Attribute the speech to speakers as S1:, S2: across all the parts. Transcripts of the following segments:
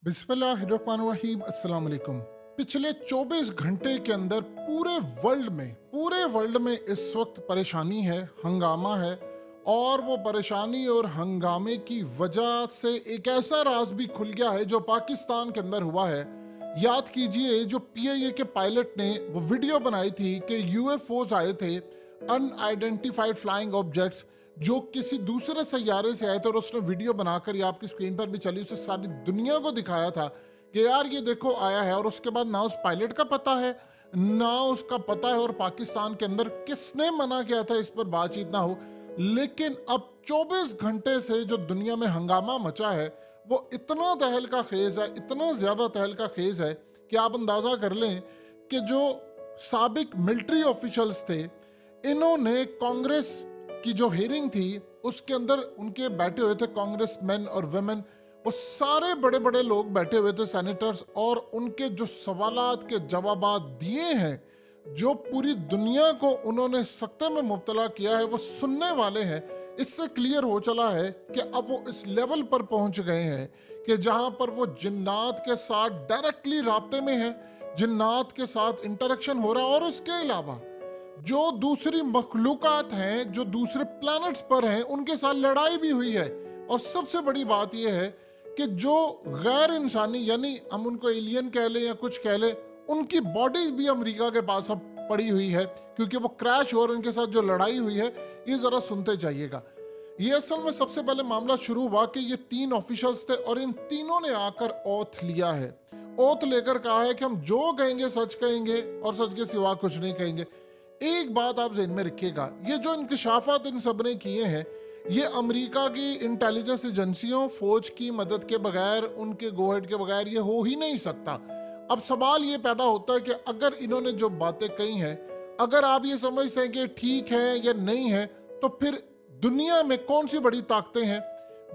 S1: बिस्मिल्लाहिर्रहमानिर्रहीम अस्सलाम वालेकुम। पिछले 24 घंटे के अंदर पूरे वर्ल्ड में इस वक्त परेशानी है, हंगामा है। और वो परेशानी और हंगामे की वजह से एक ऐसा राज भी खुल गया है जो पाकिस्तान के अंदर हुआ है। याद कीजिए, जो पीआईए के पायलट ने वो वीडियो बनाई थी कि यूएफओज आए थे, अनआइडेंटिफाइड फ्लाइंग ऑब्जेक्ट्स, जो किसी दूसरे सैयारे से आए थे, और उसने वीडियो बनाकर, ये आपकी स्क्रीन पर भी चली, उसे सारी दुनिया को दिखाया था कि यार ये देखो आया है। और उसके बाद ना उस पायलट का पता है, ना उसका पता है, और पाकिस्तान के अंदर किसने मना किया था इस पर बातचीत ना हो। लेकिन अब 24 घंटे से जो दुनिया में हंगामा मचा है वो इतना तहल का खेज है, इतना ज्यादा तहल का खेज है कि आप अंदाजा कर लें कि जो साबिक मिलिट्री ऑफिशियल्स थे, इन्होंने कांग्रेस की जो हियरिंग थी उसके अंदर उनके बैठे हुए थे कांग्रेस मैन और वेमेन, वो सारे बड़े बड़े लोग बैठे हुए थे, सेनेटर्स, और उनके जो सवालात के जवाबात दिए हैं, जो पूरी दुनिया को उन्होंने सकते में मुब्तला किया है, वो सुनने वाले हैं। इससे क्लियर हो चला है कि अब वो इस लेवल पर पहुंच गए हैं कि जहां पर वो जिन्नात के साथ डायरेक्टली राब्ते में है, जिन्नात के साथ इंटरेक्शन हो रहा है। और उसके अलावा जो दूसरी मखलूकात हैं, जो दूसरे प्लैनेट्स पर हैं, उनके साथ लड़ाई भी हुई है। और सबसे बड़ी बात यह है कि जो गैर इंसानी, यानी हम उनको एलियन कह लें या कुछ कह लें, उनकी बॉडीज भी अमेरिका के पास अब पड़ी हुई है, क्योंकि वो क्रैश हो और उनके साथ जो लड़ाई हुई है, ये जरा सुनते जाइएगा। ये असल में सबसे पहले मामला शुरू हुआ कि ये 3 ऑफिशियल्स थे और इन तीनों ने आकर ओथ लिया है। ओथ लेकर कहा है कि हम जो कहेंगे सच कहेंगे और सच के सिवा कुछ नहीं कहेंगे। एक बात आप ज़हन में रखिएगा, ये जो इंकशाफात इन सब ने किए हैं, ये अमेरिका की इंटेलिजेंस एजेंसियों, फौज की मदद के बगैर, उनके गोहेड के बगैर ये हो ही नहीं सकता। अब सवाल ये पैदा होता है कि अगर इन्होंने जो बातें कही हैं, अगर आप ये समझते हैं कि ठीक है या नहीं है, तो फिर दुनिया में कौन सी बड़ी ताकतें हैं?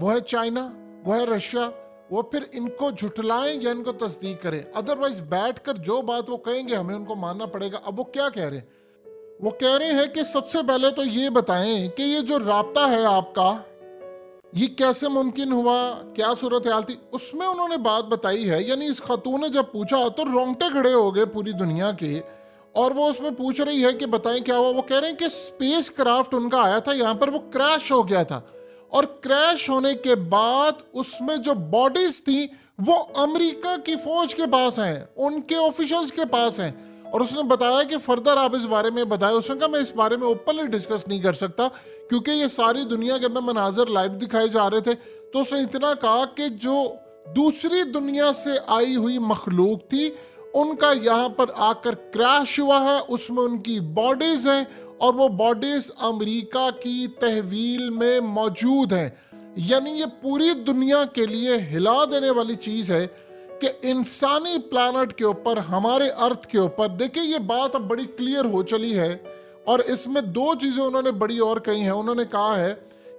S1: वो है चाइना, वो है रशिया। वो फिर इनको झुठलाएं या इनको तस्दीक करें? अदरवाइज बैठकर जो बात वो कहेंगे हमें उनको मानना पड़ेगा। अब वो क्या कह रहे हैं? वो कह रहे हैं कि सबसे पहले तो ये बताएं कि ये जो राब्ता है आपका, ये कैसे मुमकिन हुआ, क्या सूरत हाल थी। उसमें उन्होंने बात बताई है, यानी इस खातून ने जब पूछा तो रोंगटे खड़े हो गए पूरी दुनिया के। और वो उसमें पूछ रही है कि बताएं क्या हुआ। वो कह रहे हैं कि स्पेस क्राफ्ट उनका आया था यहाँ पर, वो क्रैश हो गया था, और क्रैश होने के बाद उसमें जो बॉडीज थी वो अमेरिका की फौज के पास हैं, उनके ऑफिशियल्स के पास हैं। और उसने बताया कि फर्दर आप इस बारे में बताएं। उसने कहा मैं इस बारे में ओपनली डिस्कस नहीं कर सकता, क्योंकि ये सारी दुनिया के अंदर मनाजर लाइव दिखाए जा रहे थे। तो उसने इतना कहा कि जो दूसरी दुनिया से आई हुई मखलूक थी, उनका यहाँ पर आकर क्रैश हुआ है, उसमें उनकी बॉडीज हैं, और वो बॉडीज अमेरिका की तहवील में मौजूद हैं। यानी ये पूरी दुनिया के लिए हिला देने वाली चीज़ है कि इंसानी प्लैनेट के ऊपर, हमारे अर्थ के ऊपर, देखिए ये बात अब बड़ी क्लियर हो चली है। और इसमें 2 चीज़ें उन्होंने बड़ी और कही हैं। उन्होंने कहा है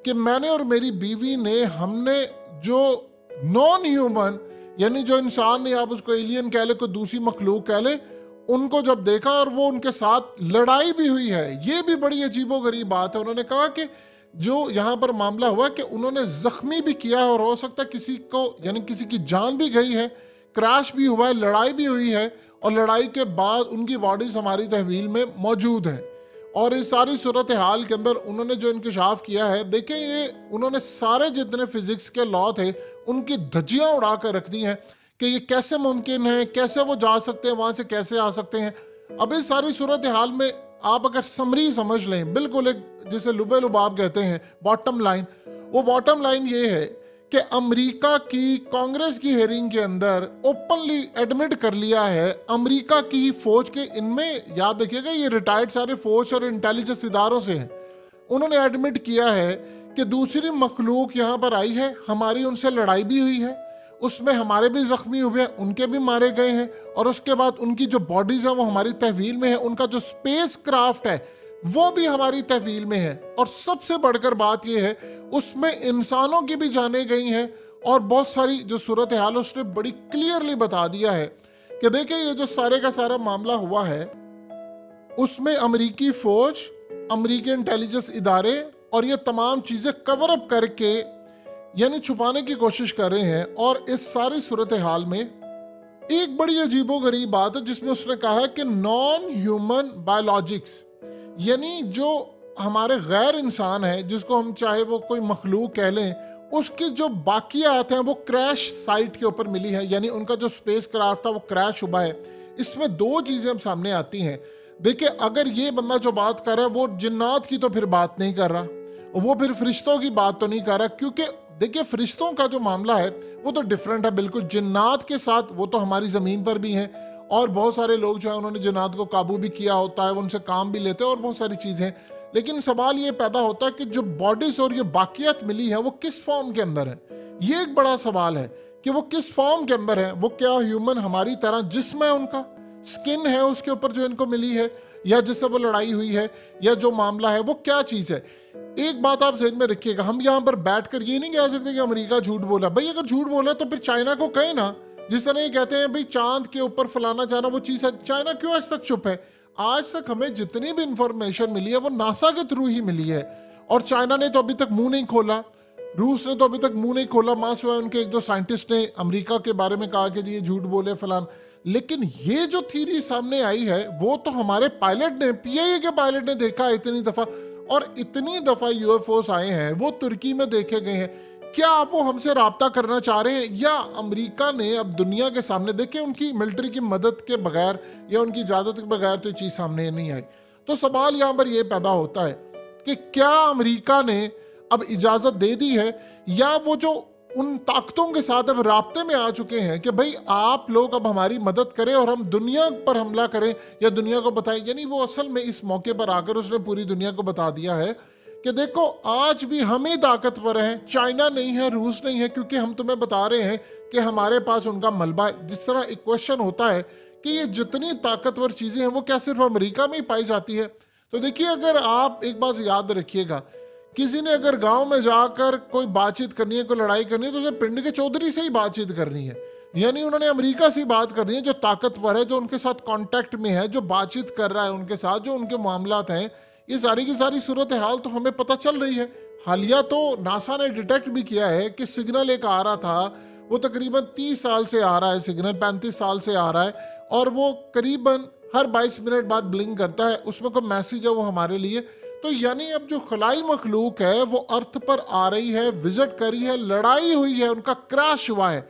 S1: कि मैंने और मेरी बीवी ने, हमने जो नॉन ह्यूमन, यानी जो इंसान नहीं, आप उसको एलियन कह ले, कोई दूसरी मखलूक कह ले, उनको जब देखा और वो उनके साथ लड़ाई भी हुई है। ये भी बड़ी अजीबोगरीब बात है। उन्होंने कहा कि जो यहाँ पर मामला हुआ कि उन्होंने जख्मी भी किया है, और हो सकता है किसी को, यानी किसी की जान भी गई है, क्रैश भी हुआ है, लड़ाई भी हुई है, और लड़ाई के बाद उनकी बॉडीज हमारी तहवील में मौजूद है। और इस सारी सूरत हाल के अंदर उन्होंने जो इंकशाफ किया है, देखें, ये उन्होंने सारे जितने फिजिक्स के लॉ थे उनकी धज्जियाँ उड़ा कर रख दी हैं कि ये कैसे मुमकिन है, कैसे वो जा सकते हैं, वहाँ से कैसे आ सकते हैं। अब इस सारी सूरत हाल में आप अगर समरी समझ लें, बिल्कुल एक जिसे लुबे लुबाब कहते हैं, बॉटम लाइन, वो बॉटम लाइन ये है कि अमेरिका की कांग्रेस की हेयरिंग के अंदर ओपनली एडमिट कर लिया है अमेरिका की ही फौज के, इनमें याद रखिएगा ये रिटायर्ड सारे फौज और इंटेलिजेंस इदारों से हैं, उन्होंने एडमिट किया है कि दूसरी मखलूक यहाँ पर आई है, हमारी उनसे लड़ाई भी हुई है, उसमें हमारे भी जख्मी हुए हैं, उनके भी मारे गए हैं, और उसके बाद उनकी जो बॉडीज है वो हमारी तहवील में है, उनका जो स्पेस क्राफ्ट है वो भी हमारी तहवील में है। और सबसे बढ़कर बात यह है, उसमें इंसानों की भी जानें गई हैं, और बहुत सारी जो सूरत हाल उसने बड़ी क्लियरली बता दिया है कि देखिए ये जो सारे का सारा मामला हुआ है, उसमें अमेरिकी फौज, अमेरिकी इंटेलिजेंस इदारे और ये तमाम चीज़ें कवर अप करके यानी छुपाने की कोशिश कर रहे हैं। और इस सारी सूरत हाल में एक बड़ी अजीबोगरीब बात है जिसमें उसने कहा है कि नॉन ह्यूमन बायोलॉजिक्स, यानी जो हमारे गैर इंसान है, जिसको हम चाहे वो कोई मखलूक कह लें, उसकी जो बाकियात हैं वो क्रैश साइट के ऊपर मिली है। यानी उनका जो स्पेस क्राफ्ट था वो क्रैश हुआ है। इसमें दो चीज़ें हम सामने आती हैं। देखिए, अगर ये बंदा जो बात कर रहा है वो जिन्नात की तो फिर बात नहीं कर रहा, वो फिर फरिश्तों की बात तो नहीं कर रहा, क्योंकि देखिए फरिश्तों का जो मामला है वो तो डिफरेंट है बिल्कुल जिन्नात के साथ। वो तो हमारी ज़मीन पर भी हैं और बहुत सारे लोग जो है उन्होंने जिन्नात को काबू भी किया होता है, वो उनसे काम भी लेते हैं और बहुत सारी चीज़ें। लेकिन सवाल ये पैदा होता है कि जो बॉडीज और ये बाकियत मिली है वो किस फॉर्म के अंदर है। ये एक बड़ा सवाल है कि वो किस फॉर्म के अंदर है। वो क्या ह्यूमन हमारी तरह जिस्म है, उनका स्किन है उसके ऊपर जो इनको मिली है, या जिससे वो लड़ाई हुई है, या जो मामला है वो क्या चीज़ है। एक बात आप ज़हन में रखिएगा, हम यहाँ पर बैठकर ये नहीं कह सकते कि अमेरिका झूठ बोला। भाई अगर झूठ बोला तो फिर चाइना को कहे ना, जिस तरह ये कहते हैं भाई चांद के ऊपर फलाना जाना वो चीज़ है। चाइना क्यों आज तक चुप है? आज तक हमें जितनी भी इंफॉर्मेशन मिली है वो नासा के थ्रू ही मिली है, और चाइना ने तो अभी तक मुंह नहीं खोला, रूस ने तो अभी तक मुंह नहीं खोला। मां सिवाय उनके एक दो साइंटिस्ट ने अमेरिका के बारे में कहा कि ये झूठ बोले फलान। लेकिन ये जो थ्योरी सामने आई है वो तो हमारे पायलट ने, पीआईए के पायलट ने देखा है इतनी दफा, और इतनी दफा यूएफओस आए हैं, वो तुर्की में देखे गए हैं। क्या आप वो हमसे राब्ता करना चाह रहे हैं, या अमेरिका ने अब दुनिया के सामने देखे उनकी मिलिट्री की मदद के बगैर या उनकी इजाजत के बगैर तो ये चीज सामने नहीं आई। तो सवाल यहाँ पर यह पैदा होता है कि क्या अमेरिका ने अब इजाजत दे दी है, या वो जो उन ताकतों के साथ अब राब्ते में आ चुके हैं कि भाई आप लोग अब हमारी मदद करें और हम दुनिया पर हमला करें या दुनिया को बताएं। यानी वो असल में इस मौके पर आकर उसने पूरी दुनिया को बता दिया है कि देखो आज भी हम ही ताकतवर हैं, चाइना नहीं है, रूस नहीं है, क्योंकि हम तुम्हें बता रहे हैं कि हमारे पास उनका मलबा है। जिस तरह एक क्वेश्चन होता है कि ये जितनी ताकतवर चीज़ें हैं वो क्या सिर्फ अमेरिका में ही पाई जाती है? तो देखिए, अगर आप एक बात याद रखिएगा, किसी ने अगर गांव में जाकर कोई बातचीत करनी है, कोई लड़ाई करनी है, तो उसे पिंड के चौधरी से ही बातचीत करनी है। यानी उन्होंने अमेरिका से ही बात करनी है, जो ताकतवर है, जो उनके साथ कांटेक्ट में है, जो बातचीत कर रहा है उनके साथ, जो उनके मामलात हैं। ये सारी की सारी सूरत हाल तो हमें पता चल रही है। हालिया तो नासा ने डिटेक्ट भी किया है कि सिग्नल एक आ रहा था, वो तकरीबन 30 साल से आ रहा है, सिग्नल 35 साल से आ रहा है, और वो करीबन हर 22 मिनट बाद ब्लिंक करता है, उसमें कोई मैसेज है वो हमारे लिए। तो यानी अब जो खलाई मखलूक है वो अर्थ पर आ रही है, विजिट करी है, लड़ाई हुई है, उनका क्रैश हुआ है।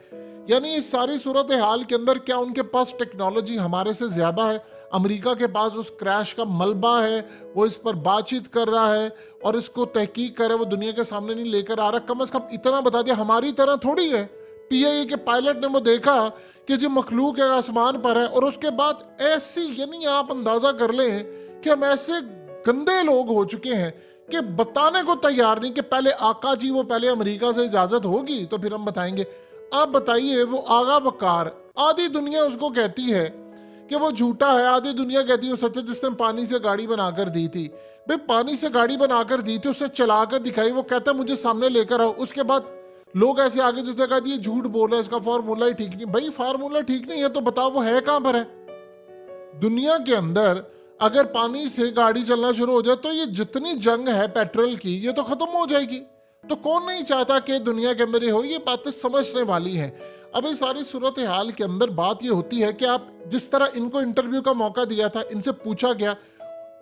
S1: यानी इस सारी सूरत हाल के अंदर क्या उनके पास टेक्नोलॉजी हमारे से ज़्यादा है? अमेरिका के पास उस क्रैश का मलबा है, वो इस पर बातचीत कर रहा है और इसको तहकीक कर रहा है, वो दुनिया के सामने नहीं लेकर आ रहा। कम से कम इतना बता दिया, हमारी तरह थोड़ी है। पीआईए के पायलट ने वो देखा कि जो मखलूक है आसमान पर है, और उसके बाद ऐसी, यानी आप अंदाज़ा कर लें कि हम ऐसे गंदे लोग हो चुके हैं कि बताने को तैयार नहीं कि पहले आका जी, वो पहले अमेरिका से इजाज़त होगी तो फिर हम बताएंगे। आप बताइए, वो आगा वकार, आधी दुनिया उसको कहती है कि वो झूठा है, आधी दुनिया कहती है वो सच है, जिसने पानी से गाड़ी बनाकर दी थी। भाई पानी से गाड़ी बनाकर दी थी, उसने चलाकर दिखाई, वो कहता है मुझे सामने लेकर आओ। उसके बाद लोग ऐसे आगे जिसने कहा ये झूठ बोल रहा है, इसका फार्मूला ही ठीक नहीं। भाई फार्मूला ठीक नहीं है तो बताओ वो है कहां पर है? दुनिया के अंदर अगर पानी से गाड़ी चलना शुरू हो जाए तो ये जितनी जंग है पेट्रोल की, ये तो खत्म हो जाएगी। तो कौन नहीं चाहता कि दुनिया के अंदर ये हो? ये बातें समझने वाली हैं। अब इस सारी सूरत हाल के अंदर बात ये होती है कि आप जिस तरह इनको इंटरव्यू का मौका दिया था, इनसे पूछा गया,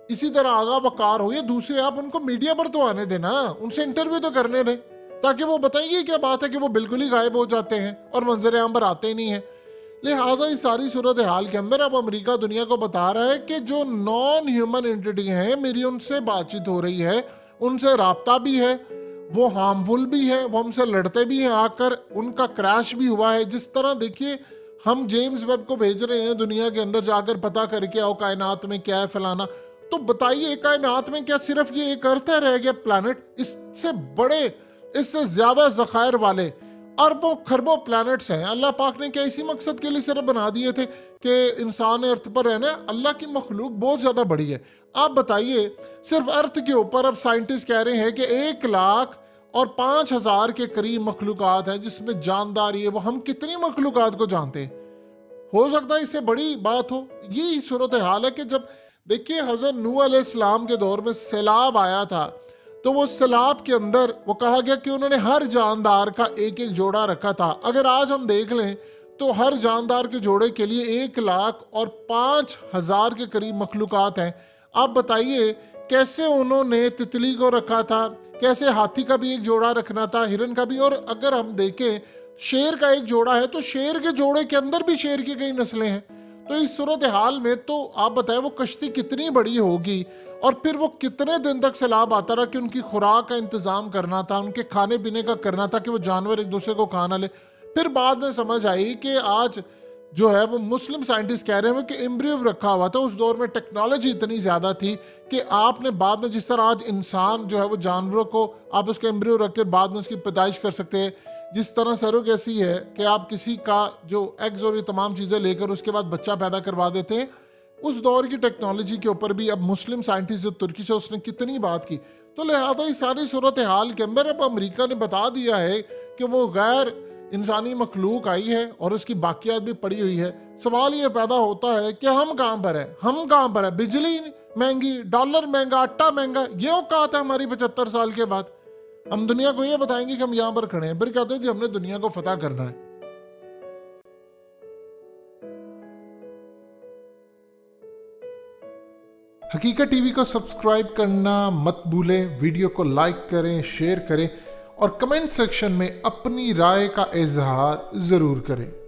S1: इसी तरह आगा वकार हो। ये दूसरे आप उनको मीडिया पर तो आने देना, उनसे इंटरव्यू तो करने दें, ताकि वो बताइए क्या बात है कि वो बिल्कुल ही गायब हो जाते हैं और मंजर आम पर आते ही नहीं है। लिहाजा इस सारी सूरत हाल के अंदर अब अमेरिका दुनिया को बता रहा है कि जो नॉन ह्यूमन एंटिटी हैं, मेरी उनसे बातचीत हो रही है, उनसे राब्ता भी है, वो हार्मफुल भी है, वो हमसे लड़ते भी हैं आकर, उनका क्रैश भी हुआ है। जिस तरह देखिए हम जेम्स वेब को भेज रहे हैं दुनिया के अंदर जाकर पता करके आओ कायनात में क्या है फलाना। तो बताइए कायनात में क्या सिर्फ ये एक अर्थ है रह गया प्लैनेट? इससे बड़े, इससे ज्यादा ज़खायर वाले अरबों खरबों प्लैनेट्स हैं। अल्लाह पाक ने क्या इसी मकसद के लिए सिर्फ बना दिए थे कि इंसान अर्थ पर रहना? अल्लाह की मखलूक बहुत ज्यादा बड़ी है। आप बताइए, सिर्फ अर्थ के ऊपर अब साइंटिस्ट कह रहे हैं कि 1,05,000 के करीब मखलूकात हैं जिसमें जानदार ये वो। हम कितनी मखलूकात को जानते हैं? हो सकता है इससे बड़ी बात हो। यही सूरत हाल है कि जब देखिए हज़रत नूह अलैहिस्सलाम के दौर में सैलाब आया था, तो वो सैलाब के अंदर वो कहा गया कि उन्होंने हर जानदार का एक एक जोड़ा रखा था। अगर आज हम देख लें तो हर जानदार के जोड़े के लिए 1,05,000 के करीब मखलूकात हैं। आप बताइए कैसे उन्होंने तितली को रखा था, कैसे हाथी का भी एक जोड़ा रखना था, हिरन का भी। और अगर हम देखें शेर का एक जोड़ा है तो शेर के जोड़े के अंदर भी शेर की कई नस्लें हैं। तो इस सूरत हाल में तो आप बताएं वो कश्ती कितनी बड़ी होगी और फिर वो कितने दिन तक सैलाब आता रहा कि उनकी खुराक का इंतजाम करना था, उनके खाने पीने का करना था कि वो जानवर एक दूसरे को खा ना ले। फिर बाद में समझ आई कि आज जो है वो मुस्लिम साइंटिस्ट कह रहे हैं कि एम्ब्रियो रखा हुआ था। उस दौर में टेक्नोलॉजी इतनी ज़्यादा थी कि आपने बाद में जिस तरह आज इंसान जो है वो जानवरों को आप उसका एम्ब्रियो रख कर बाद में उसकी पैदाइश कर सकते हैं, जिस तरह सरोगेसी है कि आप किसी का जो एग्स और ये तमाम चीज़ें लेकर उसके बाद बच्चा पैदा करवा देते हैं, उस दौर की टेक्नोलॉजी के ऊपर भी अब मुस्लिम साइंटिस्ट जो तुर्की है उसने कितनी बात की। तो लिहाजा इस सारी सूरत हाल के अंदर अब अमेरिका ने बता दिया है कि वो गैर इंसानी मखलूक आई है और उसकी बाकियात भी पड़ी हुई है। सवाल ये पैदा होता है कि हम कहाँ पर है, हम कहाँ पर है? बिजली महंगी, डॉलर महंगा, आटा महंगा, ये औकात है हमारी 75 साल के बाद। हम दुनिया को ये बताएंगे कि हम यहाँ पर खड़े हैं, फिर कहते हैं कि हमने दुनिया को फतह करना है। हकीकत टीवी को सब्सक्राइब करना मत भूलें, वीडियो को लाइक करें, शेयर करें और कमेंट सेक्शन में अपनी राय का इजहार ज़रूर करें।